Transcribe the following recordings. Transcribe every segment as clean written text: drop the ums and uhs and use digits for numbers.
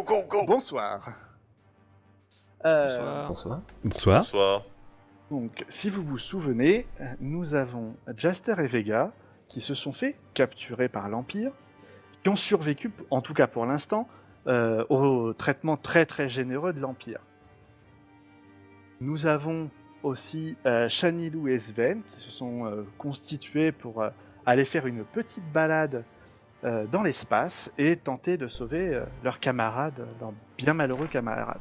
Go, go. Bonsoir. Bonsoir. Bonsoir. Bonsoir. Bonsoir. Donc, si vous vous souvenez, nous avons Jaster et Vega qui se sont fait capturer par l'Empire, qui ont survécu, en tout cas pour l'instant, au traitement très très généreux de l'Empire. Nous avons aussi Shanilou et Sven qui se sont constitués pour aller faire une petite balade dans l'espace et tenter de sauver leurs camarades, leurs bien malheureux camarades.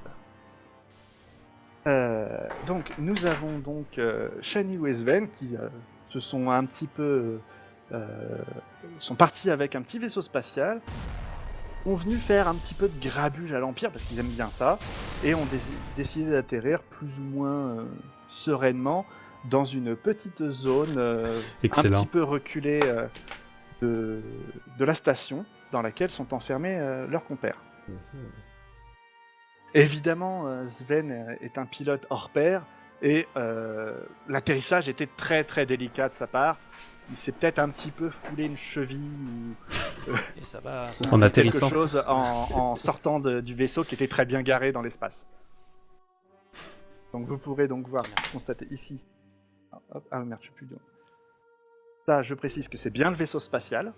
Donc nous avons donc Shanilou et Sven qui se sont un petit peu sont partis avec un petit vaisseau spatial, ont venu faire un petit peu de grabuge à l'Empire parce qu'ils aiment bien ça et ont décidé d'atterrir plus ou moins sereinement dans une petite zone un Excellent. petit peu reculée de la station dans laquelle sont enfermés leurs compères. Évidemment, Sven est un pilote hors pair et l'atterrissage était très très délicat de sa part. Il s'est peut-être un petit peu foulé une cheville ou Et ça va. En quelque atterrissant. chose en sortant du vaisseau qui était très bien garé dans l'espace. Donc vous pourrez donc voir, constater ici. Ah merde, je suis plus dedans. Ça, je précise que c'est bien le vaisseau spatial.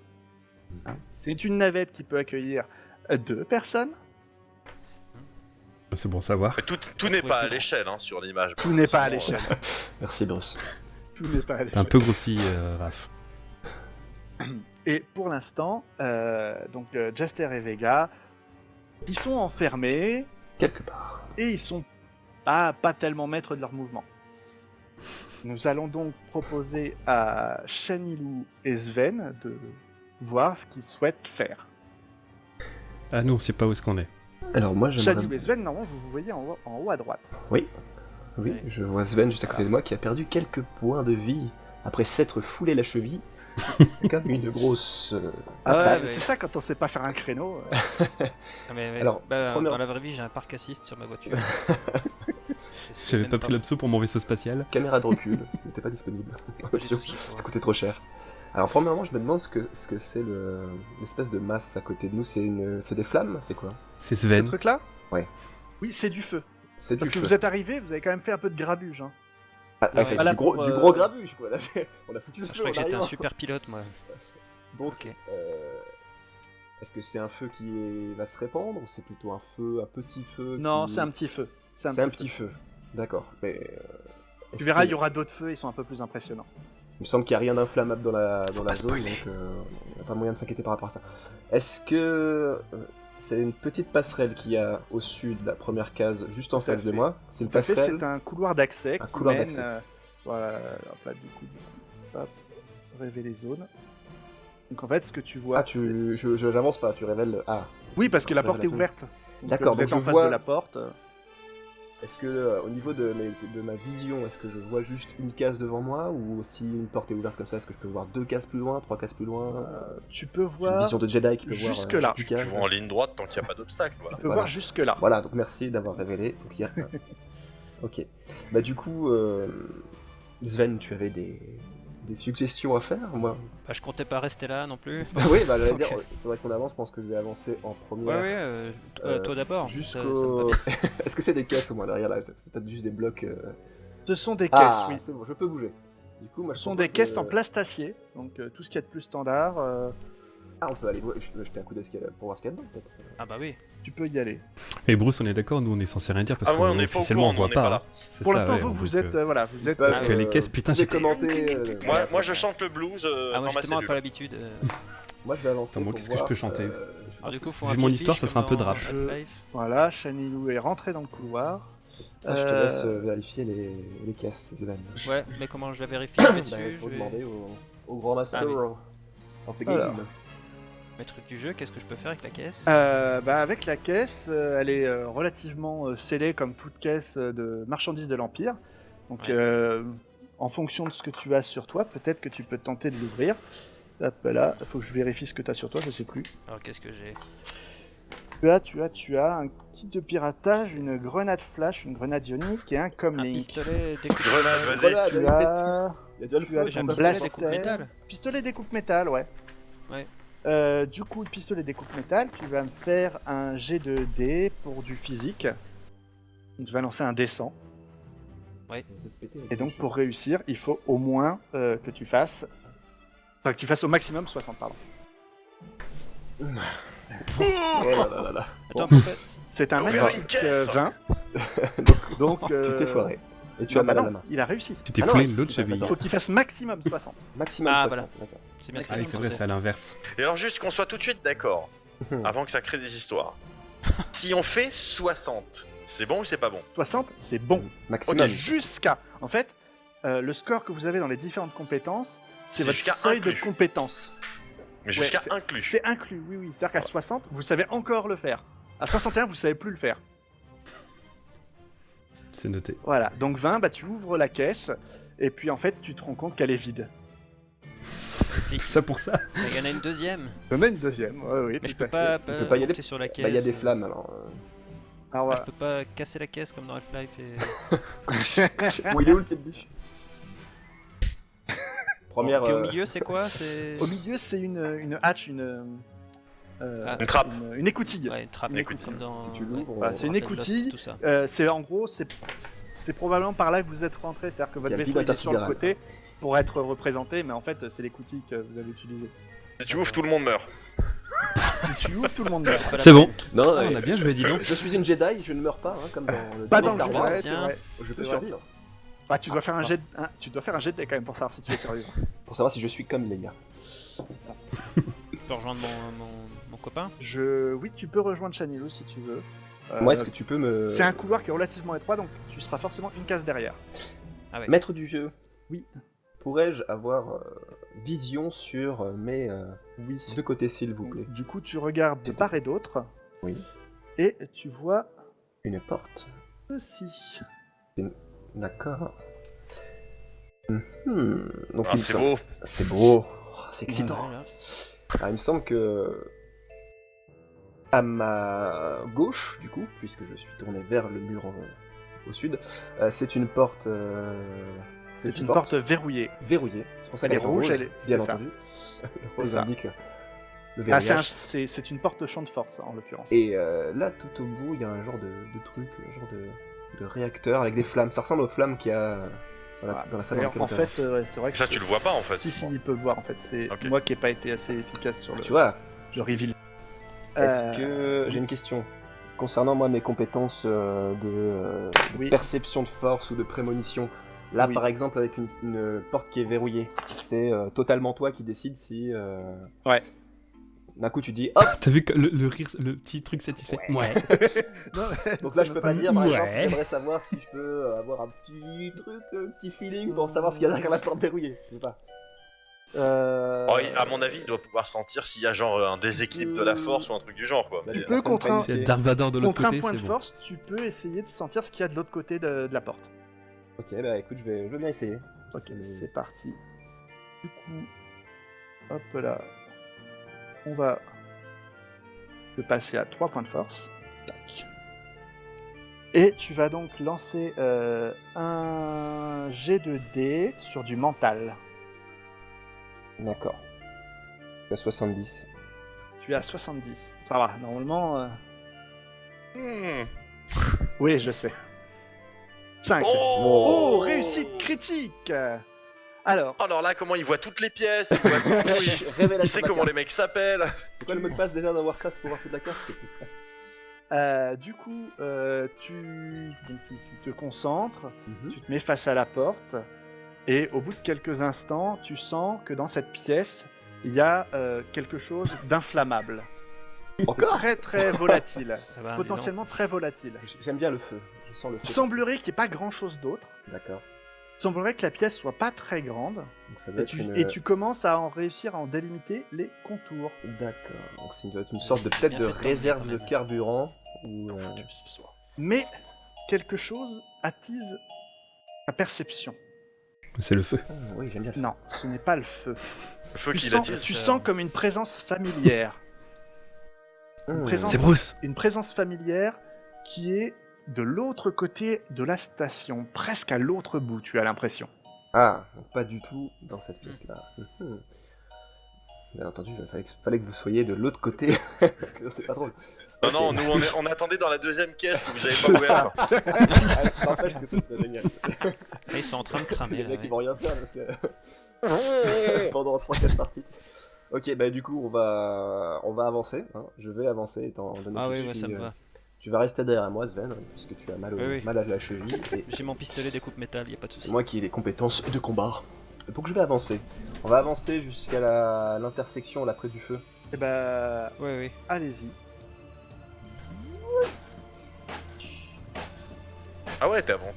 C'est une navette qui peut accueillir 2 personnes. C'est bon à savoir. Mais tout n'est pas à l'échelle sur l'image. Tout n'est pas à l'échelle. Merci Bruce. Tout n'est pas à T'es l'échelle. un peu grossi, Raph. Et pour l'instant, donc Jaster et Vega, ils sont enfermés Quelque part. et ils sont pas tellement maîtres de leur mouvement. Nous allons donc proposer à Shanilou et Sven de voir ce qu'ils souhaitent faire. Ah, nous, on sait pas où est-ce qu'on est. Alors moi j'aimerais... Shanilou et Sven, normalement, vous voyez en haut à droite. Oui, je vois Sven juste à côté de moi qui a perdu quelques points de vie après s'être foulé la cheville. Comme une grosse... Ah ouais. c'est ça quand on sait pas faire un créneau. Ah, mais, Alors, bah, première- dans la vraie vie, j'ai un parc assist sur ma voiture. J'avais pas pris l'abso pour mon vaisseau spatial. Caméra de recul n'était pas disponible. Option, ça coûtait trop cher. Alors premièrement je me demande ce que c'est l'espèce de masse à côté de nous. C'est des flammes, c'est quoi? C'est Ce Sven. truc-là Ouais. Oui, c'est du feu. C'est du Parce que feu. vous êtes arrivés, vous avez quand même fait un peu de grabuge. Hein. Ah, là, c'est Ah, là, du gros, pour, du gros grabuge quoi. Là, on a foutu le Je feu crois en que j'étais un arrivant. super pilote, moi. Donc, Ok. est-ce que c'est un feu qui va se répandre ou c'est plutôt un petit feu Non, qui- c'est un petit feu. C'est un petit feu. D'accord. Mais Tu verras, il y aura d'autres feux, ils sont un peu plus impressionnants. Il me semble qu'il n'y a rien d'inflammable dans la zone, spoiler. donc il n'y a pas moyen de s'inquiéter par rapport à ça. Est-ce que c'est une petite passerelle qu'il y a au sud de la première case, juste en Tout à face de fait. moi? C'est une Tout à fait, passerelle. c'est un couloir d'accès Un qui couloir mène. d'accès. Voilà, hop là, du coup, hop, révéler les zones. Donc en fait, ce que tu vois. Ah, j'avance pas, tu révèles. Ah, Oui, parce que la tu porte est révèles ouverte. Donc, D'accord, vous donc êtes en je face vois- de la porte. est-ce que au niveau de ma vision, est-ce que je vois juste une case devant moi ou si une porte est ouverte comme ça, est-ce que je peux voir 2 cases plus loin, 3 cases plus loin? Tu peux J'ai une voir. vision de Jedi qui peut voir jusque-là. juste Tu une case. vois en ligne droite tant qu'il n'y a pas d'obstacle. Voilà. Tu peux Voilà. voir jusque-là. Voilà, donc merci d'avoir révélé. Donc, il y a... Ok. Bah du coup, Sven, tu avais des suggestions à faire, moi? Bah, je comptais pas rester là non plus. Bah oui, bah Ok. il faudrait qu'on avance, je pense que je vais avancer en premier. Ouais, toi d'abord. Ça me va bien. Est-ce que c'est des caisses au moins derrière là? C'est peut-être juste des blocs. Ce sont des caisses, Ah, oui. c'est bon, je peux bouger. Du coup, moi Ce je sont propose des caisses de- en plastacier, donc tout ce qu'il y a de plus standard, Ah, on peut aller je peux jeter un coup d'escalade pour voir ce qu'il y a dedans, peut-être. Ah bah oui. tu peux y aller. Et Bruce, on est d'accord, nous on est censé rien dire parce Ah ouais, on n'est pas au qu'officiellement on courant, voit on n'est pas pas. là. hein. C'est Pour ça, l'instant, ouais, vous donc, êtes, voilà, vous êtes. Parce que les caisses, putain, j'ai j'étais- commenté. Moi, je chante le blues Ah, moi dans ma justement, cellule. pas l'habitude. Moi je vais avancer. Attends, moi, pour qu'est-ce que je voir, peux chanter Alors du coup, faut Vu un mon pied de histoire, biche ça sera un comme peu de dans rap. Half-Life. Voilà, Shanilou est rentré dans le couloir. Ah, je te laisse vérifier les caisses, Sven. Ouais, mais comment je la vérifie? Je vais Bah, dessus, il faut je vais... demander au grand master Ah, oui. of the Alors. game. Maître du jeu, qu'est-ce que je peux faire avec la caisse? Avec la caisse, elle est relativement scellée comme toute caisse de marchandises de l'Empire. Donc, Ouais. en fonction de ce que tu as sur toi, peut-être que tu peux tenter de l'ouvrir. Hop là, il faut que je vérifie ce que tu as sur toi, je sais plus. Alors qu'est-ce que j'ai? Tu as un kit de piratage, une grenade flash, une grenade ionique et un Un comlink. pistolet découpe Grenade, vas-y. Grenade, Tu as il y a déjà le tu as feu. J'ai un ton pistolet blaster. découpe métal. Pistolet découpe métal, ouais. Ouais. Du coup, le pistolet découpe métal, tu vas me faire un jet de dés pour du physique. Donc, tu vas lancer un D100. Et donc, pour réussir, il faut au moins que tu fasses... Enfin, que tu fasses au maximum 60, pardon. Oh là là là là. Attends, Bon. pourquoi- C'est un On verra une magnifique caisse. 20. Donc, Tu t'es foiré. Et tu non, as mal bah à la non, main. il a réussi. Tu t'es Ah non, foulé ouais, l'autre d'accord. Il cheville. faut qu'il fasse maximum 60. Maximum. Ah, 60, voilà. d'accord. C'est bien ce que Ah oui, je c'est vrai, pensais. c'est à l'inverse. Et alors juste qu'on soit tout de suite d'accord, Hmm. avant que ça crée des histoires. Si on fait 60, c'est bon ou c'est pas bon? 60, c'est bon. Maximum. Ok, jusqu'à... En fait, le score que vous avez dans les différentes compétences, c'est C'est votre jusqu'à seuil de inclus. compétence. Mais jusqu'à c'est- inclus. C'est inclus, oui, oui. C'est-à-dire qu'à 60, vous savez encore le faire. À 61, vous savez plus le faire. C'est noté. Voilà, donc 20, bah tu ouvres la caisse, et puis en fait, tu te rends compte qu'elle est vide. Tout ça pour ça. Mais il y en a une deuxième. Il y en a une deuxième, oui, Mais je tout peux à fait. pas, peut pas y aller. monter sur la caisse. Bah, il y a des flammes alors. Alors Ah, voilà. je peux pas casser la caisse comme dans Half-Life et... Où il est où le pied de biche Première. Puis au milieu, c'est quoi? C'est... Au milieu, c'est une hatch, Ah. Une trappe. une écoutille. Ouais, une trappe, Une écoute, écoutille. comme dans... Si tu l'ouvres, Voilà, c'est une Rappelle Lost, écoutille. tout ça. C'est en gros, c'est probablement par là que vous êtes rentré, c'est-à-dire que Il votre y a le vaisseau il est sur le sidéral. côté pour être représenté, mais en fait, c'est l'écoutille que vous avez utilisée. Si tu ouvres, tout le monde meurt. Si tu ouvres, tout le monde meurt. Pas la C'est bon. peine. Non, Ah, on a bien joué, dis donc. je suis une Jedi, je ne meurs pas, hein, comme dans le Pas dernier dans le Star Wars. jeu, ouais, Tiens. c'est vrai. Je peux C'est survivre. Bah, tu dois faire un jet, tu dois faire un jet de dés quand même pour savoir si tu veux survivre. Pour savoir si je suis comme les gars. Je peux rejoindre mon copain? Oui, tu peux rejoindre Shanilu si tu veux. Moi, est-ce que tu peux me. C'est un couloir qui est relativement étroit, donc tu seras forcément une case derrière. Ah ouais. Maître du jeu. Oui. Pourrais-je avoir vision sur mes Oui. deux côtés, s'il vous plaît? Du coup, tu regardes de part et d'autre, Oui. et tu vois Une porte. ceci. D'accord. Mhm. Donc, Ah, il me c'est semble- beau. C'est beau. Oh, c'est excitant. Voilà. Alors, il me semble que à ma gauche, du coup, puisque je suis tourné vers le mur au sud, c'est une porte. C'est une porte verrouillée. verrouillée. C'est pour ça Elle est qu'elle en rouge, rose, elle est- bien c'est ça. entendu. Le rose ça. indique le Ah, verrouillage. c'est une porte champ de force en l'occurrence. Et là, tout au bout, il y a un genre de truc, un genre de réacteur avec des flammes. Ça ressemble aux flammes qu'il y a Voilà. dans la salle D'ailleurs, dans en laquelle fait, ouais, c'est vrai que Ça, tu le vois pas en fait. Si, il peut le voir en fait. C'est Ok. moi qui ai pas été assez efficace sur le, tu vois. le reveal. Est-ce que j'ai une question concernant moi mes compétences de Oui. perception de force ou de prémonition? Là, Oui. par exemple, avec une porte qui est verrouillée, c'est totalement toi qui décides si. Ouais. D'un coup, tu dis hop. T'as vu que le rire, le petit truc satisfait? Ouais. Non, mais Donc là, je peux pas dire, par Ouais. exemple, j'aimerais savoir si je peux avoir un petit truc, un petit feeling pour savoir ce qu'il y a derrière la porte verrouillée. Je sais pas. Oh, à mon avis, il doit pouvoir sentir s'il y a genre un déséquilibre de la force ou un truc du genre quoi. Bah, Tu la peux personne contre pas un- S'il y a initiée. Dark Vador de l'autre contre un côté, point de c'est bon. force, tu peux essayer de sentir ce qu'il y a de l'autre côté de la porte. Ok, bah écoute, je veux bien essayer. Ok, Ça, c'est parti. Du coup, hop là, on va te passer à 3 points de force. Tac. Et tu vas donc lancer un jet de dés sur du mental. D'accord. À 70. Tu es à 70. Ça va, normalement. Hmm. Oui, je sais. 5. Oh, Oh, réussite critique. Alors, là, comment il voit toutes les pièces, il, voit tout, il Révélation sait de la comment les carte. mecs s'appellent. C'est quoi le mot de passe déjà dans Warcraft pour voir toute la carte? du coup, donc, tu te concentres, Mhm. tu te mets face à la porte, et au bout de quelques instants, tu sens que dans cette pièce, il y a quelque chose d'inflammable. Encore Très très volatile. Ah bah, Potentiellement très volatile. J'aime bien le feu. Je sens le Il feu. semblerait qu'il n'y ait pas grand chose d'autre. D'accord. Il semblerait que la pièce soit pas très grande. Donc ça doit Et être tu, une. et tu commences à réussir à en délimiter les contours. D'accord. Donc ça doit être une sorte de Bien peut-être fait de de réserve dormir, de quand même. carburant. Ou, Non, foutu, cette histoire. Mais quelque chose attise ta perception. C'est le feu. Oh, oui, j'aime bien le feu. Non, ce n'est pas le feu. Le feu Tu qui sens, l'attise. tu sens comme une présence familière. Mmh. présence- C'est Bruce. Une présence familière qui est de l'autre côté de la station, presque à l'autre bout, tu as l'impression. Ah, donc pas du tout dans cette pièce-là. Mhm. Bien entendu, fallait que vous soyez de l'autre côté. C'est pas drôle. Non, nous on attendait dans la deuxième caisse que vous avez pas ouvert. N'empêche que ça serait génial. Ils sont en train de cramer. Les là, mecs ouais. ils vont rien faire parce que pendant 3-4 parties. Ok, bah du coup on va avancer. Hein. Je vais avancer étant donné Ah que oui, je ouais, suis, ça me va. Tu vas rester derrière moi, Sven, puisque tu as mal, Oui. mal à la cheville. Et J'ai mon pistolet découpe métal, y a pas de c'est soucis. moi qui ai les compétences de combat. Donc je vais avancer. On va avancer jusqu'à l'intersection là près du feu. Et bah, Oui. allez-y. Ah ouais, t'es avant.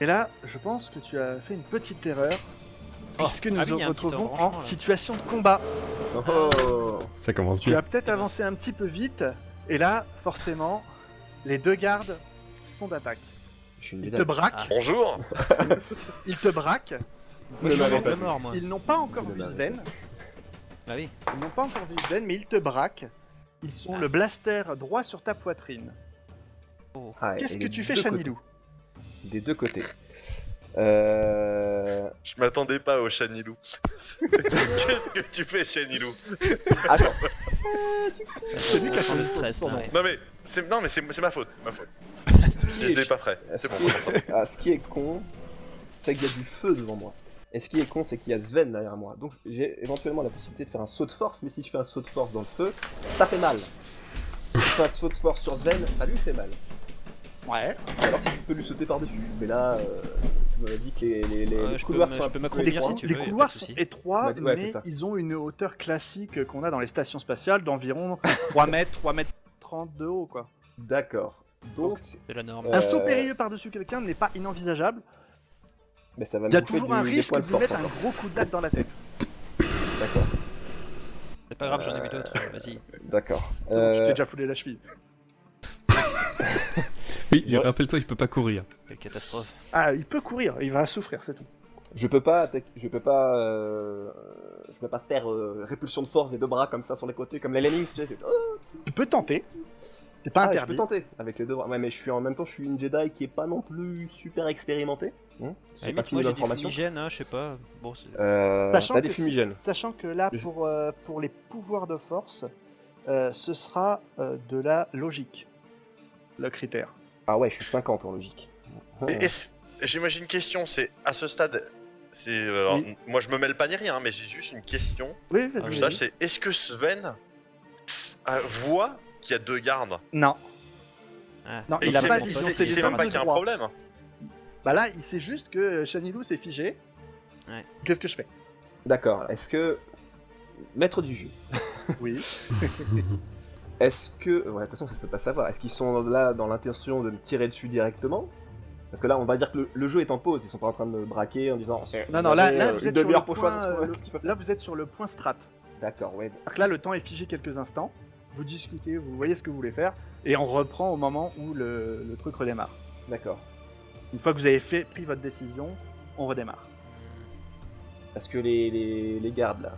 Et là, je pense que tu as fait une petite erreur, puisque nous ah oui, il y a nous un petit retrouvons embranchement, en là. situation de combat. Oh Ça commence Tu bien. as peut-être avancé un petit peu vite, et là, forcément, les deux gardes sont d'attaque. Je suis une Ils médaille. te braquent, Bonjour. ils te braquent. Moi, je suis m'avez un pas peu vu. mort, moi. Ils n'ont pas encore Vous vu ne m'avez Sven. Bah oui. Ils n'ont pas encore vu Sven, mais ils te braquent. Ils sont le blaster droit sur ta poitrine. Oh. Ah, Qu'est-ce et que les tu fais, deux Chanilou? côtés. Des deux côtés. Je m'attendais pas au Chanilou. Qu'est-ce que tu fais, Chanilou? Attends. C'est lui qui a sent fait le stress. Là, ouais. Non mais c'est ma faute, c'est ma faute. Je qui l'ai est- pas prêt. C'est bon. Ce qui est con, c'est qu'il y a du feu devant moi. Et ce qui est con, c'est qu'il y a Sven derrière moi. Donc j'ai éventuellement la possibilité de faire un saut de force, mais si je fais un saut de force dans le feu, ça fait mal. Si je fais un saut de force sur Sven, ça lui fait mal. Ouais. Alors si tu peux lui sauter par-dessus. Mais là, tu m'avais dit que les je couloirs peux sont me- un je peux peu m'accroupir étroits. si tu Les veux, y a pas couloirs de sont souci. étroits, Ouais, c'est mais ça. ils ont une hauteur classique qu'on a dans les stations spatiales d'environ 3 mètres, 3 mètres 30 de haut, quoi. D'accord. Donc, C'est la norme. Un saut périlleux par-dessus quelqu'un n'est pas inenvisageable. mais ça va me Il y a bouffer toujours un des risque points de lui force mettre un encore. gros coup de latte dans la tête. D'accord. C'est pas grave, j'en ai vu d'autres. Vas-y. D'accord. Tu t'es déjà foulé la cheville. Oui, Ouais. rappelle-toi, il peut pas courir. Quelle catastrophe. Ah, il peut courir, il va souffrir, c'est tout. Je peux pas faire répulsion de force des deux bras comme ça sur les côtés, comme les Lemmings, tu sais. Tu peux tenter. C'est pas Ah, je peux interdit. tenter avec les deux bras. Ouais, mais en même temps, je suis une Jedi qui est pas non plus super expérimentée. À J'ai la pas limite, fini moi j'ai des l'information. fumigènes, hein, je sais pas. Bon, c'est. T'as des fumigènes. Sachant que là, Je- pour les pouvoirs de force, ce sera de la logique, le critère. Ah ouais, je suis 50 en logique. J'ai une question, c'est à ce stade, c'est alors Oui. moi je me mêle pas ni rien, mais j'ai juste une question. Oui, Que vas-y. je sache, c'est est-ce que Sven voit qu'il y a deux gardes? Non. Ah. Non, Et il a sait- pas il vision, sait, c'est il des sait même hommes pas de qu'il y a un droit. problème. Bah là, il sait juste que Chanilou s'est figé. Ouais. Qu'est-ce que je fais? D'accord. Est-ce que maître du jeu, Oui. est-ce que ouais, de toute façon, ça je peux pas savoir. Est-ce qu'ils sont là dans l'intention de me tirer dessus directement? Parce que là, on va dire que le jeu est en pause. Ils sont pas en train de me braquer en disant. Non, non, là, là, vous une êtes sur le demi-heure pour point, choisir ce qu'il faut faire. là, vous êtes sur le point strat. D'accord, ouais. Alors que là, le temps est figé quelques instants. Vous discutez, vous voyez ce que vous voulez faire, et on reprend au moment où le truc redémarre. D'accord. Une fois que vous avez pris votre décision, on redémarre. Parce que les gardes là.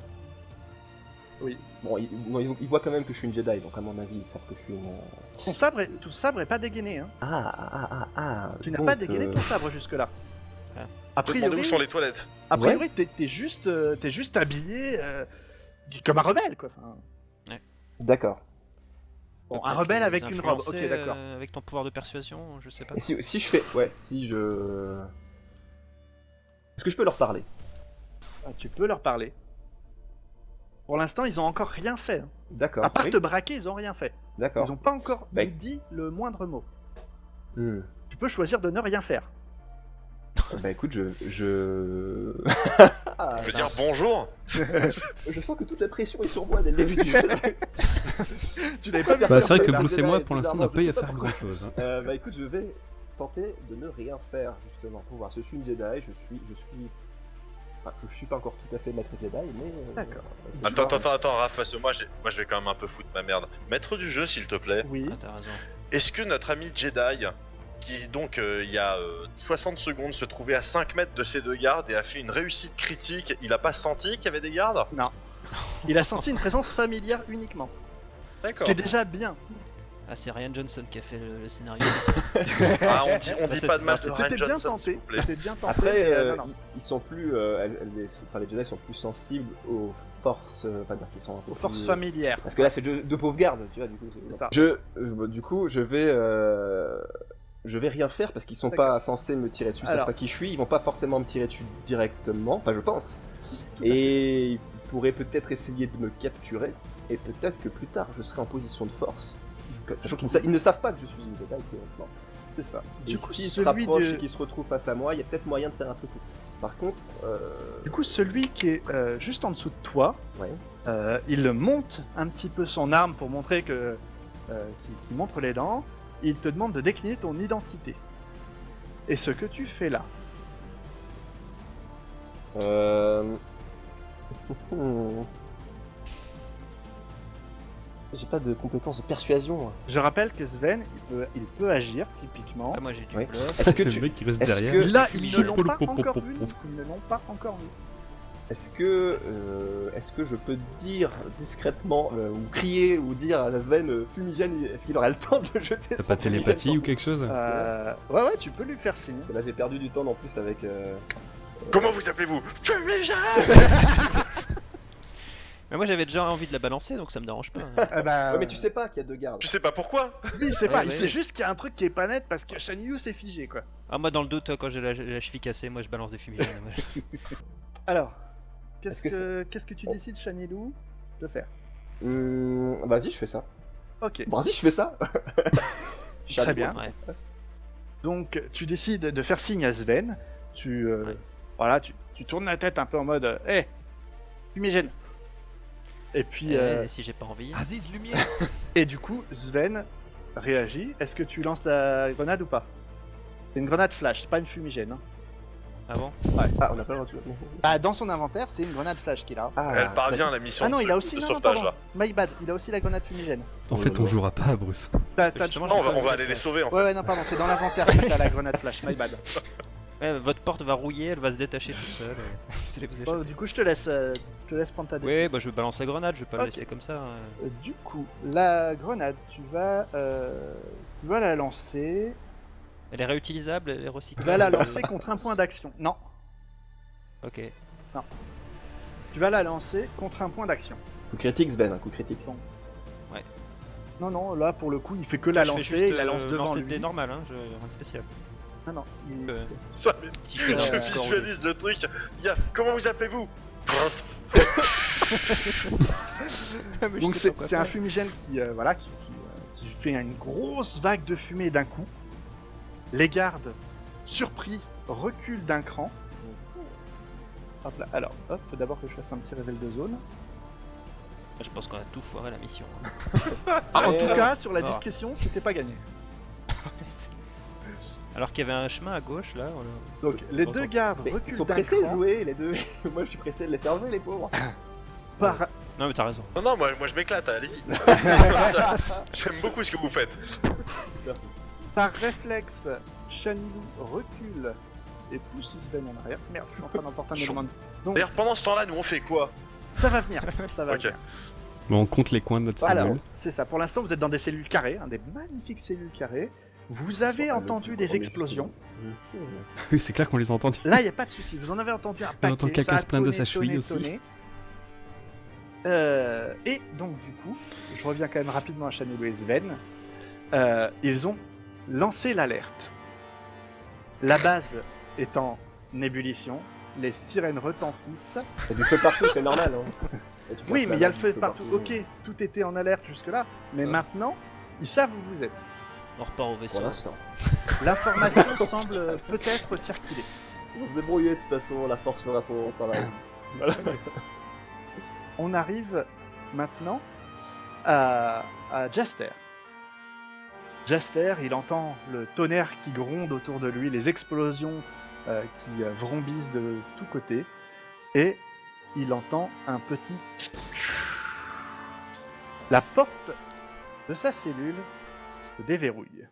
Oui. Bon, ils voient quand même que je suis une Jedi, donc à mon avis, ils savent que je suis une. Ton sabre est pas dégainé. Hein. Tu n'as donc, pas dégainé ton sabre jusque-là. Ah. A Demandez où priori, sont les toilettes. t'es juste habillé comme un rebelle, quoi. Enfin, D'accord. bon, Peut-être un rebelle les avec une robe. Ok, influencer, d'accord. Avec ton pouvoir de persuasion, je sais pas. Et si je fais. Ouais, si je. Est-ce que je peux leur parler? Ah, tu peux leur parler. Pour l'instant, ils ont encore rien fait. Hein. D'accord. À part oui, te braquer, ils ont rien fait. D'accord. Ils ont pas encore Bah, dit le moindre mot. Hmm. Tu peux choisir de ne rien faire. Bah écoute, je Je veux dire bonjour. je sens que toute la pression est sur moi dès le début du jeu. Tu l'avais pas vu. Bah, c'est vrai que Là, Bruce et là, moi, là, pour l'instant, on là, n'a pas eu à je sais faire pourquoi. grand-chose. Bah écoute, je vais tenter de ne rien faire justement pour voir. Je suis une Jedi, enfin, je suis pas encore tout à fait maître Jedi, mais. D'accord. c'est Attends, Raph, parce que moi je vais quand même un peu foutre ma merde. Maître du jeu, s'il te plaît. Oui. Ah, t'as raison. Est-ce que notre ami Jedi, qui donc il y a 60 secondes se trouvait à 5 mètres de ces deux gardes et a fait une réussite critique, il a pas senti qu'il y avait des gardes? Il a senti une présence familière uniquement. Ce D'accord. qui est déjà bien. Ah, c'est Ryan Johnson qui a fait le scénario. Ah, on dit c'est- pas de mal de c'était Ryan C'était bien Johnson, s'il tenté. vous plaît. C'était bien tenté. Après, mais, non, non. ils sont plus. Les Jedi sont plus sensibles aux forces. Enfin, dire qu'ils sont un peu Aux forces plus, familières. Parce que là, c'est deux pauvres gardes, tu vois, du coup. C'est ça. Du coup, je vais rien faire parce qu'ils sont D'accord. pas censés me tirer dessus, ils savent Alors. pas qui je suis, ils vont pas forcément me tirer dessus directement, enfin je pense. Tout à fait. Et ils pourraient peut-être essayer de me capturer, et peut-être que plus tard je serai en position de force. Sachant qu'ils ne savent pas que je suis une Jedi théoriquement. C'est ça. Du Du coup, coup, s'ils se celui rapprochent de- et qu'ils se retrouvent face à moi, il y a peut-être moyen de faire un truc. Par contre, Du coup, celui qui est juste en dessous de toi, ouais. il monte un petit peu son arme pour montrer que qu'il montre les dents. Il te demande de décliner ton identité. Et ce que tu fais là, J'ai pas de compétences de persuasion. je rappelle que Sven, il peut agir typiquement. Ah, moi j'ai du Ouais. bluff. Est-ce que Le tu, mec qui reste est-ce derrière. que- Là, ils ne Michel. l'ont pas encore vu. Ils ne l'ont pas encore vu. est-ce que je peux dire discrètement ou crier ou dire à Sven fumigène, est-ce qu'il aurait le temps de le jeter T'as son pas fumigène télépathie sur- ou quelque chose Ouais, tu peux lui faire signe. Là j'ai perdu du temps en plus avec. Comment vous appelez-vous? Fumigène. Mais moi j'avais déjà envie de la balancer donc ça me dérange pas. Hein. Ah bah, Ouais, mais tu sais pas qu'il y a deux gardes. Tu sais pas pourquoi? lui, il sait pas. Ouais, Il ouais. sait juste qu'il y a un truc qui est pas net parce que Shanyu s'est figé, quoi. Ah, moi dans le doute, quand j'ai la cheville cassée, moi je balance des fumigènes. Alors, Est-ce que qu'est-ce que tu décides, Shanilou, de faire? Vas-y, je fais ça. Ok. Vas-y, je fais ça. Très bien. Ouais. Donc, tu décides de faire signe à Sven. Ouais. Voilà, tu tournes la tête un peu en mode, hé, fumigène. Et puis, Si j'ai pas envie. Aziz, lumière. et du coup, Sven réagit. Est-ce que tu lances la grenade ou pas? C'est une grenade flash, c'est pas une fumigène. Hein. Ah bon? Ah, on a pas le droit de jouer. Bah, dans son inventaire, c'est une grenade flash qu'il a. Ah, Elle part bah, bien la mission Ah non, de, il a aussi de non, sauvetage pardon. là. My bad, il a aussi la grenade fumigène. En fait, on jouera pas à Bruce. T'as Justement, Non, on va aller les sauver en fait. Ouais, non, pardon, c'est dans l'inventaire que t'as la grenade flash, my bad. Ouais, votre porte va rouiller, elle va se détacher toute seule. Vous allez vous échapper. Bon, du coup, je te laisse prendre ta décision. Ouais, bah je balance la grenade, je vais pas la Ok. laisser comme ça. Hein. Du coup, la grenade, tu vas la lancer. Elle est réutilisable, elle est Tu recyclable. vas la lancer contre un point d'action. Non, Ok. tu vas la lancer contre un point d'action. Coup critique, Sven, un coup critique. Non, non, là pour le coup, il fait que la Je fais lancer, juste, il la lance devant lancer lui. des normales, hein, rien de spécial. Non, non, il- Ça, mais Si je fais je un score, visualise le truc. Comment vous appelez-vous? Donc c'est un fumigène qui, voilà, qui fait une grosse vague de fumée d'un coup. Les gardes, surpris, reculent d'un cran. Hop là. Alors, hop, faut d'abord que je fasse un petit réveil de zone. Je pense qu'on a tout foiré la mission. hein. En Ouais. tout cas, sur la Ah. discrétion, c'était pas gagné. Alors qu'il y avait un chemin à gauche là. Donc les deux gardes Mais ils reculent sont d'un pressés de cran. jouer, les deux. Moi, je suis pressé de les faire jouer, les pauvres. Par, Non mais t'as raison. Non, non, moi je m'éclate, allez-y. J'aime beaucoup ce que vous faites. par réflexe, Shanilou recule et pousse Sven en arrière. Merde, je suis en train d'emporter un élément. Donc D'ailleurs, pendant ce temps-là, nous on fait quoi? ça va venir, ça va Ok. venir. Bon, on compte les coins de notre Alors, cellule. c'est ça. Pour l'instant, vous êtes dans des cellules carrées, des magnifiques cellules carrées. Vous avez entendu des explosions. Oui, c'est clair qu'on les a entendus. Là, il n'y a pas de souci. Vous en avez entendu un On paquet. entend quelqu'un ça a se plaindre de tonné, sa cheville tonné, aussi. tonné. Et donc, du coup, je reviens quand même rapidement à Shanilou et Sven. Ils ont lancé l'alerte. La base est en ébullition. Les sirènes retentissent. Il y a du feu partout, c'est normal. Hein. Et tu Oui, casses mais la il y a dalle, le feu du partout. Ok, tout était en alerte jusque-là. Mais maintenant, ils savent où vous êtes. On repart au vaisseau. Pour l'instant. L'information semble peut-être circuler. On va se débrouiller, de toute façon, la force fera son travail. On arrive maintenant à Jaster. Jaster, il entend le tonnerre qui gronde autour de lui, les explosions qui vrombissent de tous côtés, et il entend un petit... La porte de sa cellule se déverrouille.